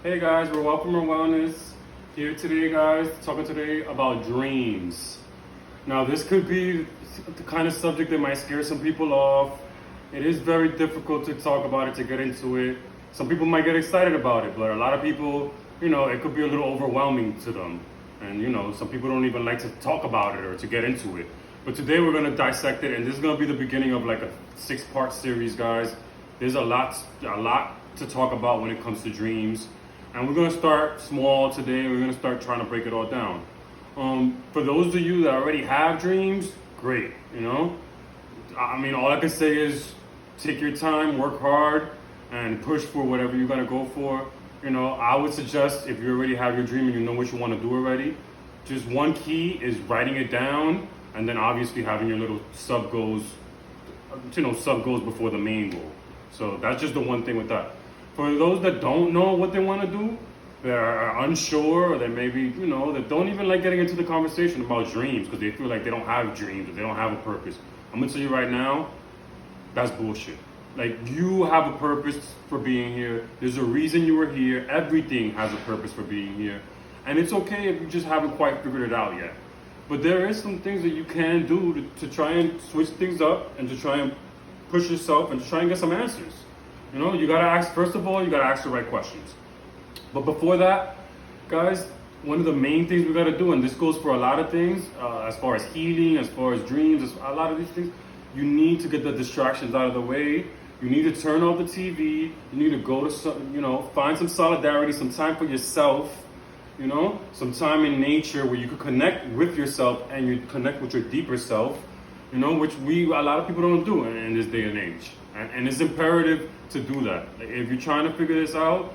Hey guys, we're welcome to RoWellness. Here today, guys, talking today about dreams. Now, this could be the kind of subject that might scare some people off. It is very difficult to talk about it, to get into it. Some people might get excited about it, but a lot of people, it could be a little overwhelming to them. And, some people don't even like to talk about it or to get into it. But today we're going to dissect it, and this is going to be the beginning of like a 6-part series, guys. There's a lot to talk about when it comes to dreams. And we're going to start small today. We're going to start trying to break it all down. For those of you that already have dreams, great, all I can say is take your time, work hard, and push for whatever you're going to go for. I would suggest, if you already have your dream and you know what you want to do already, just one key is writing it down, and then obviously having your little sub goals before the main goal. So that's just the one thing with that. For those that don't know what they want to do, that are unsure, or that maybe, that don't even like getting into the conversation about dreams because they feel like they don't have dreams or they don't have a purpose. I'm going to tell you right now, that's bullshit. Like, you have a purpose for being here. There's a reason you were here. Everything has a purpose for being here. And it's okay if you just haven't quite figured it out yet. But there is some things that you can do to try and switch things up and to try and push yourself and to try and get some answers. You gotta ask, first of all, you gotta ask the right questions. But before that, guys, one of the main things we gotta do, and this goes for a lot of things, as far as healing, as far as dreams, a lot of these things, you need to get the distractions out of the way. You need to turn off the TV. You need to go to some, find some solidarity, some time for yourself, some time in nature where you can connect with yourself and you connect with your deeper self, which a lot of people don't do in this day and age. And it's imperative to do that. If you're trying to figure this out,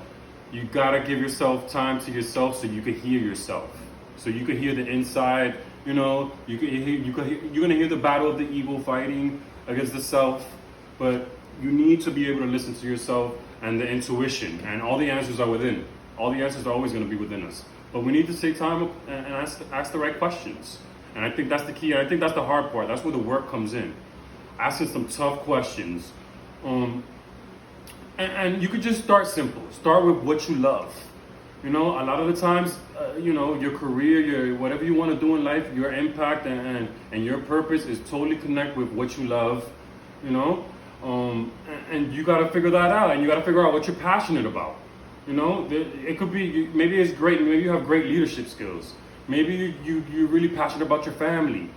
you gotta give yourself time to yourself so you can hear yourself. So you can hear the inside, you're gonna hear the battle of the ego fighting against the self, but you need to be able to listen to yourself and the intuition, and all the answers are within. All the answers are always gonna be within us. But we need to take time and ask the right questions. And I think that's the key. I think that's the hard part. That's where the work comes in. Asking some tough questions. And you could just start simple. Start with what you love. A lot of the times, your career, your whatever you want to do in life, your impact and your purpose is totally connect with what you love. And you got to figure that out, and you got to figure out what you're passionate about. It could be, maybe it's great. Maybe you have great leadership skills. Maybe you're really passionate about your family.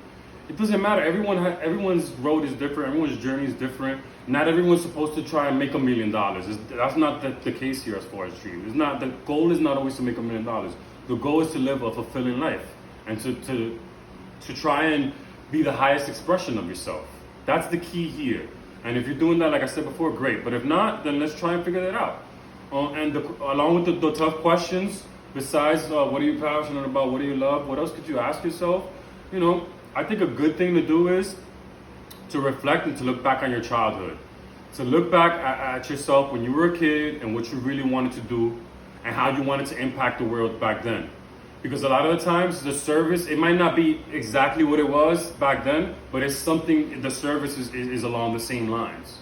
It doesn't matter. Everyone's road is different. Everyone's journey is different. Not everyone's supposed to try and make $1 million. That's not the case here as far as dreams. The goal is not always to make $1 million. The goal is to live a fulfilling life and to try and be the highest expression of yourself. That's the key here. And if you're doing that, like I said before, great. But if not, then let's try and figure that out. Along with the tough questions, besides what are you passionate about, what do you love, what else could you ask yourself? I think a good thing to do is to reflect and to look back on your childhood. To look back at yourself when you were a kid and what you really wanted to do and how you wanted to impact the world back then. Because a lot of the times the service, it might not be exactly what it was back then, but it's something, the service is along the same lines.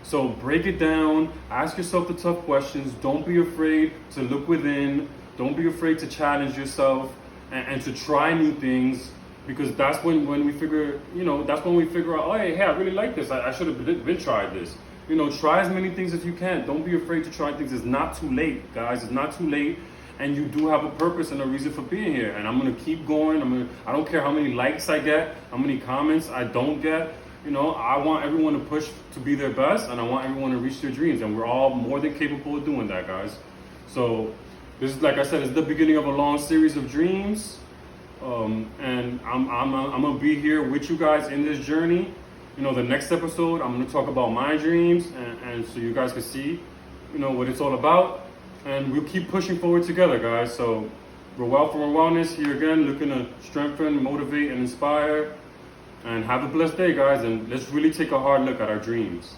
So break it down, ask yourself the tough questions, don't be afraid to look within, don't be afraid to challenge yourself and to try new things. Because that's when we figure, that's when we figure out, oh, hey, I really like this. I should have been tried this. Try as many things as you can. Don't be afraid to try things. It's not too late, guys. It's not too late. And you do have a purpose and a reason for being here. And I'm going to keep going. I don't care how many likes I get, how many comments I don't get. I want everyone to push to be their best, and I want everyone to reach their dreams. And we're all more than capable of doing that, guys. So this is, like I said, it's the beginning of a long series of dreams. And I'm gonna be here with you guys in this journey. The next episode, I'm gonna talk about my dreams, and so you guys can see, what it's all about. And we'll keep pushing forward together, guys. So we're from RoWellness here again, looking to strengthen, motivate, and inspire. And have a blessed day, guys. And let's really take a hard look at our dreams.